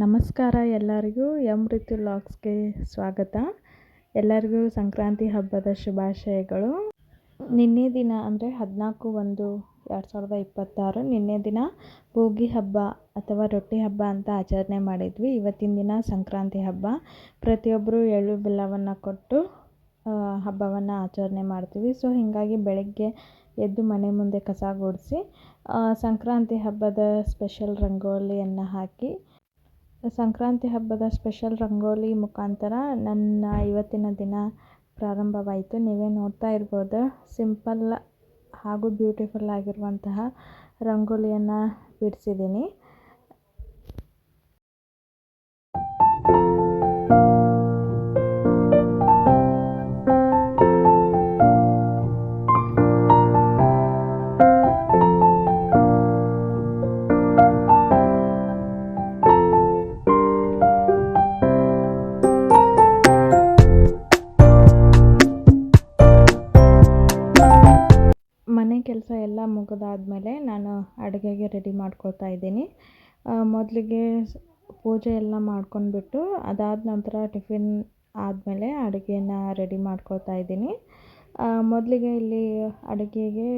ನಮಸ್ಕಾರ ಎಲ್ಲರಿಗೂ ಋತು ವ್ಲಾಗ್ಸ್ಗೆ ಸ್ವಾಗತ. ಎಲ್ಲರಿಗೂ ಸಂಕ್ರಾಂತಿ ಹಬ್ಬದ ಶುಭಾಶಯಗಳು. ನಿನ್ನೆ ದಿನ ಅಂದರೆ 14/1/2026 ನಿನ್ನೆ ದಿನ ಭೋಗಿ ಹಬ್ಬ ಅಥವಾ ರೊಟ್ಟಿ ಹಬ್ಬ ಅಂತ ಆಚರಣೆ ಮಾಡಿದ್ವಿ. ಇವತ್ತಿನ ದಿನ ಸಂಕ್ರಾಂತಿ ಹಬ್ಬ. ಪ್ರತಿಯೊಬ್ಬರು ಎಳ್ಳು ಬೆಲ್ಲವನ್ನು ಕೊಟ್ಟು ಹಬ್ಬವನ್ನು ಆಚರಣೆ ಮಾಡ್ತೀವಿ. ಸೊ ಹೀಗಾಗಿ ಬೆಳಗ್ಗೆ ಎದ್ದು ಮನೆ ಮುಂದೆ ಕಸ ಗುಡಿಸಿ ಸಂಕ್ರಾಂತಿ ಹಬ್ಬದ ಸ್ಪೆಷಲ್ ರಂಗೋಲಿಯನ್ನು ಹಾಕಿ ಸಂಕ್ರಾಂತಿ ಹಬ್ಬದ ಸ್ಪೆಷಲ್ ರಂಗೋಲಿ ಮುಖಾಂತರ ನನ್ನ ಇವತ್ತಿನ ದಿನ ಪ್ರಾರಂಭವಾಯಿತು. ನೀವೇ ನೋಡ್ತಾ ಇರ್ಬೋದು, ಸಿಂಪಲ್ ಹಾಗೂ ಬ್ಯೂಟಿಫುಲ್ ಆಗಿರುವಂತಹ ರಂಗೋಲಿಯನ್ನು ಬಿಡಿಸಿದ್ದೀನಿ. ಮನೆ ಕೆಲಸ ಎಲ್ಲ ಮುಗಿದಾದ್ಮೇಲೆ ನಾನು ಅಡುಗೆಗೆ ರೆಡಿ ಮಾಡ್ಕೊಳ್ತಾ ಇದ್ದೀನಿ. ಮೊದಲಿಗೆ ಪೂಜೆ ಎಲ್ಲ ಮಾಡ್ಕೊಂಡ್ಬಿಟ್ಟು ಅದಾದ ನಂತರ ಟಿಫಿನ್ ಆದಮೇಲೆ ಅಡುಗೆನ ರೆಡಿ ಮಾಡ್ಕೊಳ್ತಾ ಇದ್ದೀನಿ. ಮೊದಲಿಗೆ ಇಲ್ಲಿ ಅಡುಗೆಗೆ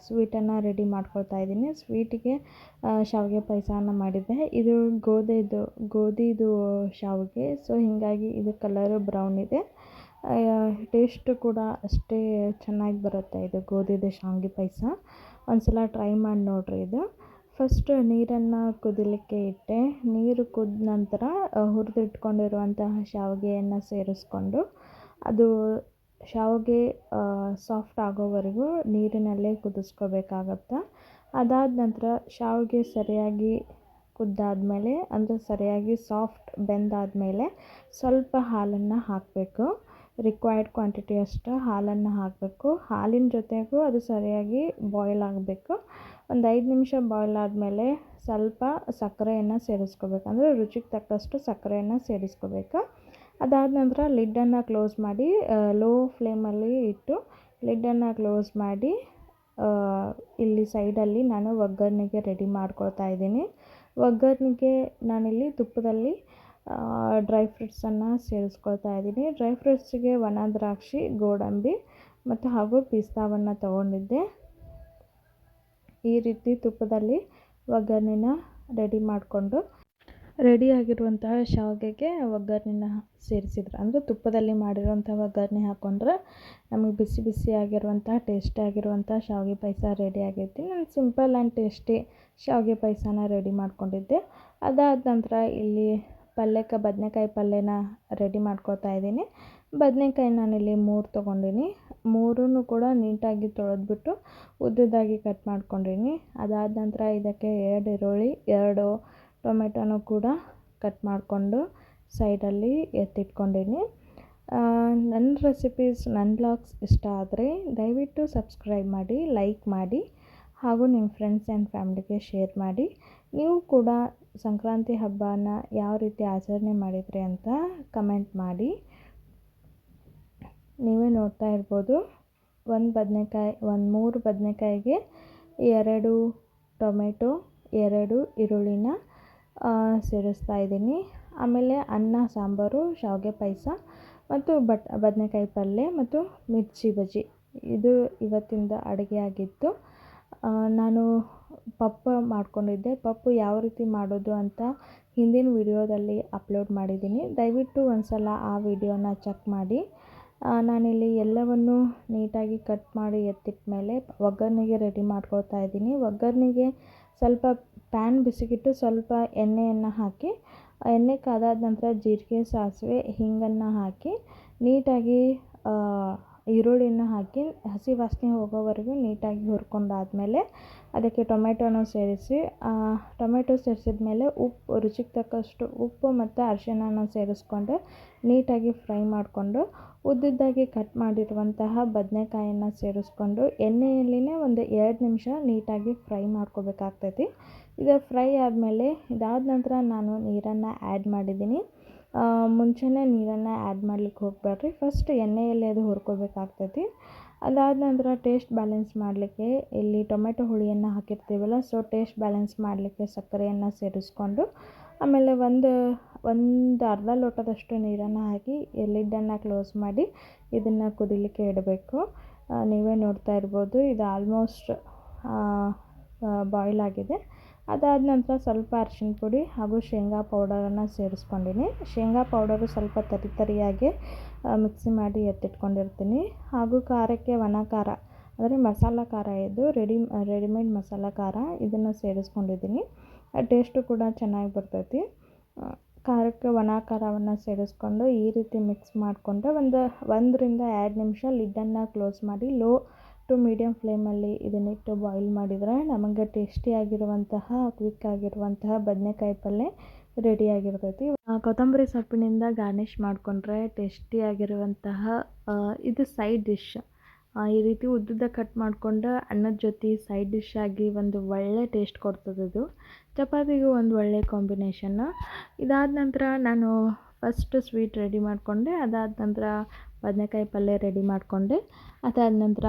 ಸ್ವೀಟನ್ನು ರೆಡಿ ಮಾಡ್ಕೊಳ್ತಾ ಇದ್ದೀನಿ. ಸ್ವೀಟಿಗೆ ಶಾವಿಗೆ ಪಾಯಸನ ಮಾಡಿದ್ದೆ. ಇದು ಗೋಧಿದು ಶಾವಿಗೆ. ಸೊ ಹೀಗಾಗಿ ಇದು ಕಲರು ಬ್ರೌನ್ ಇದೆ. ಟೇಸ್ಟು ಕೂಡ ಅಷ್ಟೇ ಚೆನ್ನಾಗಿ ಬರುತ್ತೆ. ಇದು ಗೋಧಿದು ಶಾವಿಗೆ ಪಾಯಸ ಒಂದ್ಸಲ ಟ್ರೈ ಮಾಡಿ ನೋಡಿರಿ. ಇದು ಫಸ್ಟ್ ನೀರನ್ನು ಕುದಿಲಿಕ್ಕೆ ಇಟ್ಟೆ. ನೀರು ಕುದ್ದ ನಂತರ ಹುರಿದಿಟ್ಕೊಂಡಿರುವಂತಹ ಶಾವಿಗೆಯನ್ನು ಸೇರಿಸ್ಕೊಂಡು ಅದು ಶಾವಿಗೆ ಸಾಫ್ಟ್ ಆಗೋವರೆಗೂ ನೀರಿನಲ್ಲೇ ಕುದಿಸ್ಕೋಬೇಕಾಗತ್ತೆ. ಅದಾದ ನಂತರ ಶಾವಿಗೆ ಸರಿಯಾಗಿ ಕುದ್ದಾದಮೇಲೆ ಅಂದರೆ ಸರಿಯಾಗಿ ಸಾಫ್ಟ್ ಬೆಂದಾದಮೇಲೆ ಸ್ವಲ್ಪ ಹಾಲನ್ನು ಹಾಕಬೇಕು. ರಿಕ್ವೈರ್ಡ್ ಕ್ವಾಂಟಿಟಿ ಅಷ್ಟು ಹಾಲನ್ನು ಹಾಕಬೇಕು. ಹಾಲಿನ ಜೊತೆಗೂ ಅದು ಸರಿಯಾಗಿ ಬಾಯ್ಲ್ ಆಗಬೇಕು. ಒಂದು 5 ನಿಮಿಷ ಬಾಯ್ಲ್ ಆದಮೇಲೆ ಸ್ವಲ್ಪ ಸಕ್ಕರೆಯನ್ನು ಸೇರಿಸ್ಕೋಬೇಕು. ಅಂದರೆ ರುಚಿಗೆ ತಕ್ಕಷ್ಟು ಸಕ್ಕರೆಯನ್ನು ಸೇರಿಸ್ಕೋಬೇಕು. ಅದಾದ ನಂತರ ಲಿಡ್ಡನ್ನು ಕ್ಲೋಸ್ ಮಾಡಿ ಲೋ ಫ್ಲೇಮಲ್ಲಿ ಇಟ್ಟು ಲಿಡ್ಡನ್ನು ಕ್ಲೋಸ್ ಮಾಡಿ ಇಲ್ಲಿ ಸೈಡಲ್ಲಿ ನಾನು ಒಗ್ಗರಣೆಗೆ ರೆಡಿ ಮಾಡ್ಕೊಳ್ತಾ ಇದ್ದೀನಿ. ಒಗ್ಗರಣೆಗೆ ನಾನಿಲ್ಲಿ ತುಪ್ಪದಲ್ಲಿ ಡ್ರೈ ಫ್ರೂಟ್ಸನ್ನು ಸೇರಿಸ್ಕೊಳ್ತಾ ಇದ್ದೀನಿ. ಡ್ರೈ ಫ್ರೂಟ್ಸಿಗೆ ಒಣ ದ್ರಾಕ್ಷಿ, ಗೋಡಂಬಿ ಮತ್ತು ಹಾಗೂ ಪಿಸ್ತಾವನ್ನು ತೊಗೊಂಡಿದ್ದೆ. ಈ ರೀತಿ ತುಪ್ಪದಲ್ಲಿ ಒಗ್ಗರಣೆನ ರೆಡಿ ಮಾಡಿಕೊಂಡು ರೆಡಿಯಾಗಿರುವಂತಹ ಶಾವಿಗೆಗೆ ಒಗ್ಗರಣೆನ ಸೇರಿಸಿದ್ರೆ ಅಂದರೆ ತುಪ್ಪದಲ್ಲಿ ಮಾಡಿರುವಂಥ ಒಗ್ಗರಣೆ ಹಾಕ್ಕೊಂಡ್ರೆ ನಮಗೆ ಬಿಸಿ ಬಿಸಿಯಾಗಿರುವಂತಹ ಟೇಸ್ಟಿಯಾಗಿರುವಂಥ ಶಾವಿಗೆ ಪಾಯಸ ರೆಡಿಯಾಗೈತಿ. ನಾನು ಸಿಂಪಲ್ ಆ್ಯಂಡ್ ಟೇಸ್ಟಿ ಶಾವಿಗೆ ಪಾಯಸನ ರೆಡಿ ಮಾಡ್ಕೊಂಡಿದ್ದೆ. ಅದಾದ ನಂತರ ಇಲ್ಲಿ ಬದನೆಕಾಯಿ ಪಲ್ಯನ ರೆಡಿ ಮಾಡ್ಕೊಳ್ತಾ ಇದ್ದೀನಿ. ಬದನೆಕಾಯಿ ನಾನಿಲ್ಲಿ 3 ತೊಗೊಂಡಿನಿ. 3 ಕೂಡ ನೀಟಾಗಿ ತೊಳೆದ್ಬಿಟ್ಟು ಉದ್ದುದಾಗಿ ಕಟ್ ಮಾಡ್ಕೊಂಡಿನಿ. ಅದಾದ ನಂತರ ಇದಕ್ಕೆ 2 ಈರುಳ್ಳಿ, 2 ಟೊಮೆಟೊನೂ ಕೂಡ ಕಟ್ ಮಾಡಿಕೊಂಡು ಸೈಡಲ್ಲಿ ಎತ್ತಿಟ್ಕೊಂಡಿನಿ. ನನ್ನ ರೆಸಿಪೀಸ್, ನನ್ನ ವ್ಲಾಗ್ಸ್ ಇಷ್ಟ ಆದರೆ ದಯವಿಟ್ಟು ಸಬ್ಸ್ಕ್ರೈಬ್ ಮಾಡಿ, ಲೈಕ್ ಮಾಡಿ ಹಾಗೂ ನಿಮ್ಮ ಫ್ರೆಂಡ್ಸ್ ಆ್ಯಂಡ್ ಫ್ಯಾಮಿಲಿಗೆ ಶೇರ್ ಮಾಡಿ. ನೀವು ಕೂಡ ಸಂಕ್ರಾಂತಿ ಹಬ್ಬನ ಯಾವ ರೀತಿ ಆಚರಣೆ ಮಾಡಿದ್ರಿ ಅಂತ ಕಮೆಂಟ್ ಮಾಡಿ. ನೀವೇ ನೋಡ್ತಾ ಇರ್ಬೋದು, 3 ಬದನೆಕಾಯಿಗೆ 2 ಟೊಮೆಟೊ, 2 ಈರುಳ್ಳಿನ ಸೇರಿಸ್ತಾ ಇದ್ದೀನಿ. ಆಮೇಲೆ ಅನ್ನ, ಸಾಂಬಾರು, ಶಾವಿಗೆ ಪಾಯಸ ಮತ್ತು ಬದನೆಕಾಯಿ ಪಲ್ಯ ಮತ್ತು ಮಿರ್ಚಿ ಬಜ್ಜಿ ಇದು ಇವತ್ತಿಂದ ಅಡುಗೆ ಆಗಿತ್ತು. ನಾನು ಪಪ್ಪು ಮಾಡ್ಕೊಂಡಿದ್ದೆ. ಪಪ್ಪು ಯಾವ ರೀತಿ ಮಾಡೋದು ಅಂತ ಹಿಂದಿನ ವಿಡಿಯೋದಲ್ಲಿ ಅಪ್ಲೋಡ್ ಮಾಡಿದ್ದೀನಿ. ದಯವಿಟ್ಟು ಒಂದು ಸಲ ಆ ವಿಡಿಯೋನ ಚೆಕ್ ಮಾಡಿ. ನಾನಿಲ್ಲಿ ಎಲ್ಲವನ್ನು ನೀಟಾಗಿ ಕಟ್ ಮಾಡಿ ಎತ್ತಿಟ್ಟ ಮೇಲೆ ಒಗ್ಗರಣೆಗೆ ರೆಡಿ ಮಾಡ್ಕೊಳ್ತಾ ಇದ್ದೀನಿ. ಒಗ್ಗರಣೆಗೆ ಸ್ವಲ್ಪ ಪ್ಯಾನ್ ಬಿಸಿಗಿಟ್ಟು ಸ್ವಲ್ಪ ಎಣ್ಣೆಯನ್ನು ಹಾಕಿ, ಎಣ್ಣೆ ಕಾದಾದ ನಂತರ ಜೀರಿಗೆ, ಸಾಸಿವೆ, ಹಿಂಗನ್ನು ಹಾಕಿ ನೀಟಾಗಿ ಈರುಳ್ಳಿನ ಹಾಕಿ ಹಸಿ ವಾಸನೆ ಹೋಗೋವರೆಗೂ ನೀಟಾಗಿ ಹುರ್ಕೊಂಡಾದಮೇಲೆ ಅದಕ್ಕೆ ಟೊಮೆಟೊನ ಸೇರಿಸಿ, ಟೊಮೆಟೊ ಸೇರಿಸಿದ ಮೇಲೆ ರುಚಿಗೆ ತಕ್ಕಷ್ಟು ಉಪ್ಪು ಮತ್ತು ಅರಿಶಿಣನ ಸೇರಿಸ್ಕೊಂಡು ನೀಟಾಗಿ ಫ್ರೈ ಮಾಡಿಕೊಂಡು ಉದ್ದುದ್ದಾಗಿ ಕಟ್ ಮಾಡಿರುವಂತಹ ಬದನೆಕಾಯನ್ನು ಸೇರಿಸ್ಕೊಂಡು ಎಣ್ಣೆಯಲ್ಲಿನೇ ಒಂದು 2 ನಿಮಿಷ ನೀಟಾಗಿ ಫ್ರೈ ಮಾಡ್ಕೋಬೇಕಾಗ್ತೈತಿ. ಇದು ಫ್ರೈ ಆದಮೇಲೆ ಇದಾದ ನಂತರ ನಾನು ನೀರನ್ನು ಆ್ಯಡ್ ಮಾಡಿದ್ದೀನಿ. ಮುಂಚೆನೇ ನೀರನ್ನು ಆ್ಯಡ್ ಮಾಡ್ಲಿಕ್ಕೆ ಹೋಗಬೇಡ್ರಿ. ಫಸ್ಟ್ ಎಣ್ಣೆಯಲ್ಲಿ ಅದು ಹುರ್ಕೋಬೇಕಾಗ್ತೈತಿ. ಅದಾದ ನಂತರ ಟೇಸ್ಟ್ ಬ್ಯಾಲೆನ್ಸ್ ಮಾಡಲಿಕ್ಕೆ ಇಲ್ಲಿ ಟೊಮೆಟೊ ಹುಳಿಯನ್ನು ಹಾಕಿರ್ತೀವಲ್ಲ, ಸೊ ಟೇಸ್ಟ್ ಬ್ಯಾಲೆನ್ಸ್ ಮಾಡಲಿಕ್ಕೆ ಸಕ್ಕರೆಯನ್ನು ಸೇರಿಸ್ಕೊಂಡು ಆಮೇಲೆ ಒಂದು ಅರ್ಧ ಲೋಟದಷ್ಟು ನೀರನ್ನು ಹಾಕಿ ಲಿಡ್ಡನ್ನು ಕ್ಲೋಸ್ ಮಾಡಿ ಇದನ್ನು ಕುದಿಲಿಕ್ಕೆ ಇಡಬೇಕು. ನೀವೇ ನೋಡ್ತಾ ಇರ್ಬೋದು, ಇದು ಆಲ್ಮೋಸ್ಟ್ ಬಾಯ್ಲ್ ಆಗಿದೆ. ಅದಾದ ನಂತರ ಸ್ವಲ್ಪ ಅರಿಶಿನ ಪುಡಿ ಹಾಗೂ ಶೇಂಗಾ ಪೌಡರನ್ನು ಸೇರಿಸ್ಕೊಂಡಿನಿ. ಶೇಂಗಾ ಪೌಡರು ಸ್ವಲ್ಪ ತರಿಯಾಗಿ ಮಿಕ್ಸಿ ಮಾಡಿ ಎತ್ತಿಟ್ಕೊಂಡಿರ್ತೀನಿ. ಹಾಗೂ ಖಾರಕ್ಕೆ ಒಣ ಖಾರ ಅಂದರೆ ಮಸಾಲ ಖಾರ, ಇದು ರೆಡಿಮೇಡ್ ಮಸಾಲ ಖಾರ, ಇದನ್ನು ಸೇರಿಸ್ಕೊಂಡಿದ್ದೀನಿ. ಟೇಸ್ಟು ಕೂಡ ಚೆನ್ನಾಗಿ ಬರ್ತೈತಿ. ಖಾರಕ್ಕೆ ಒಣ ಖಾರವನ್ನು ಸೇರಿಸ್ಕೊಂಡು ಈ ರೀತಿ ಮಿಕ್ಸ್ ಮಾಡಿಕೊಂಡ್ರೆ 1-2 ನಿಮಿಷ ಲಿಡ್ಡನ್ನು ಕ್ಲೋಸ್ ಮಾಡಿ ಲೋ ಟು ಮೀಡಿಯಮ್ ಫ್ಲೇಮಲ್ಲಿ ಇದನ್ನಿಟ್ಟು ಬಾಯ್ಲ್ ಮಾಡಿದರೆ ನಮಗೆ ಟೇಸ್ಟಿಯಾಗಿರುವಂತಹ ಕ್ವಿಕ್ ಆಗಿರುವಂತಹ ಬದನೆಕಾಯಿ ಪಲ್ಯ ರೆಡಿಯಾಗಿರ್ತೈತಿ. ಕೊತ್ತಂಬರಿ ಸೊಪ್ಪಿನಿಂದ ಗಾರ್ನಿಷ್ ಮಾಡಿಕೊಂಡ್ರೆ ಟೇಸ್ಟಿಯಾಗಿರುವಂತಹ ಇದು ಸೈಡ್ ಡಿಶ್. ಈ ರೀತಿ ಉದ್ದುದ್ದ ಕಟ್ ಮಾಡಿಕೊಂಡು ಅನ್ನದ ಜೊತೆ ಸೈಡ್ ಡಿಶ್ ಆಗಿ ಒಂದು ಒಳ್ಳೆ ಟೇಸ್ಟ್ ಕೊಡ್ತದೆ. ಇದು ಚಪಾತಿಗೂ ಒಂದು ಒಳ್ಳೆ ಕಾಂಬಿನೇಷನ್ನು. ಇದಾದ ನಂತರ ನಾನು ಫಸ್ಟ್ ಸ್ವೀಟ್ ರೆಡಿ ಮಾಡಿಕೊಂಡೆ. ಅದಾದ ನಂತರ ಬದನೆಕಾಯಿ ಪಲ್ಯ ರೆಡಿ ಮಾಡಿಕೊಂಡೆ. ಅದಾದ ನಂತರ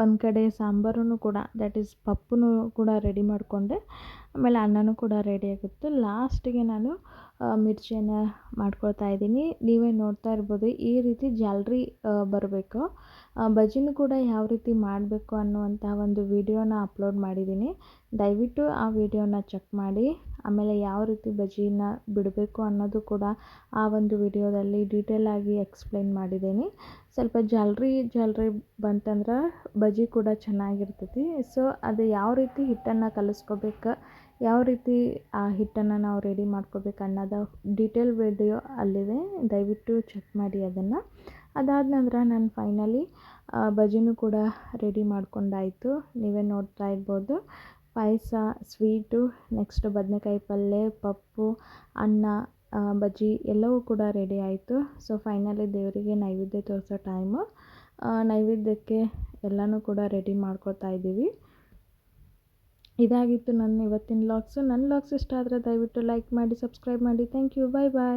ಒಂದು ಕಡೆ ಸಾಂಬಾರೂ ಕೂಡ, ದ್ಯಾಟ್ ಈಸ್ ಪಪ್ಪೂ ಕೂಡ ರೆಡಿ ಮಾಡಿಕೊಂಡೆ. ಆಮೇಲೆ ಅನ್ನನೂ ಕೂಡ ರೆಡಿಯಾಗಿತ್ತು. ಲಾಸ್ಟಿಗೆ ನಾನು ಮಿರ್ಚಿಯನ್ನು ಮಾಡ್ಕೊಳ್ತಾ ಇದ್ದೀನಿ. ನೀವೇ ನೋಡ್ತಾ ಇರ್ಬೋದು, ಈ ರೀತಿ ಜಾಲರಿ ಬರಬೇಕು. ಬಜ್ಜಿನೂ ಕೂಡ ಯಾವ ರೀತಿ ಮಾಡಬೇಕು ಅನ್ನುವಂತಹ ಒಂದು ವಿಡಿಯೋನ ಅಪ್ಲೋಡ್ ಮಾಡಿದ್ದೀನಿ. ದಯವಿಟ್ಟು ಆ ವಿಡಿಯೋನ ಚೆಕ್ ಮಾಡಿ. ಆಮೇಲೆ ಯಾವ ರೀತಿ ಬಜ್ಜಿನ ಬಿಡಬೇಕು ಅನ್ನೋದು ಕೂಡ ಆ ಒಂದು ವಿಡಿಯೋದಲ್ಲಿ ಡೀಟೇಲಾಗಿ ಎಕ್ಸ್ಪ್ಲೈನ್ ಮಾಡಿದ್ದೀನಿ. ಸ್ವಲ್ಪ ಜಾಲರಿ ಬಂತಂದ್ರೆ ಬಜ್ಜಿ ಕೂಡ ಚೆನ್ನಾಗಿರ್ತೈತಿ. ಸೊ ಅದು ಯಾವ ರೀತಿ ಹಿಟ್ಟನ್ನು ಕಲಿಸ್ಕೋಬೇಕು, ಯಾವ ರೀತಿ ಆ ಹಿಟ್ಟನ್ನು ನಾವು ರೆಡಿ ಮಾಡ್ಕೋಬೇಕು ಅನ್ನೋದು ಡೀಟೇಲ್ ವಿಡಿಯೋ ಅಲ್ಲಿದೆ, ದಯವಿಟ್ಟು ಚೆಕ್ ಮಾಡಿ ಅದನ್ನು. ಅದಾದ ನಂತರ ನಾನು ಫೈನಲಿ ಬಜ್ಜಿನೂ ಕೂಡ ರೆಡಿ ಮಾಡ್ಕೊಂಡಾಯಿತು. ನೀವೇ ನೋಡ್ತಾ ಇರ್ಬೋದು, ಪಾಯಸ, ಸ್ವೀಟು, ನೆಕ್ಸ್ಟ್ ಬದನೆಕಾಯಿ ಪಲ್ಯ, ಪಪ್ಪು, ಅನ್ನ, ಬಜ್ಜಿ ಎಲ್ಲವೂ ಕೂಡ ರೆಡಿ ಆಯಿತು. ಸೊ ಫೈನಲಿ ದೇವರಿಗೆ ನೈವೇದ್ಯ ತೋರಿಸೋ ಟೈಮು. ನೈವೇದ್ಯಕ್ಕೆ ಎಲ್ಲನೂ ಕೂಡ ರೆಡಿ ಮಾಡ್ಕೊತಾ ಇದ್ದೀವಿ. ಇದಾಗಿತ್ತು ನನ್ನ ಇವತ್ತಿನ ವ್ಲಾಗ್ಸು. ನನ್ನ ವ್ಲಾಗ್ಸ್ ಇಷ್ಟ ಆದರೆ ದಯವಿಟ್ಟು ಲೈಕ್ ಮಾಡಿ, ಸಬ್ಸ್ಕ್ರೈಬ್ ಮಾಡಿ. Thank you. Bye bye.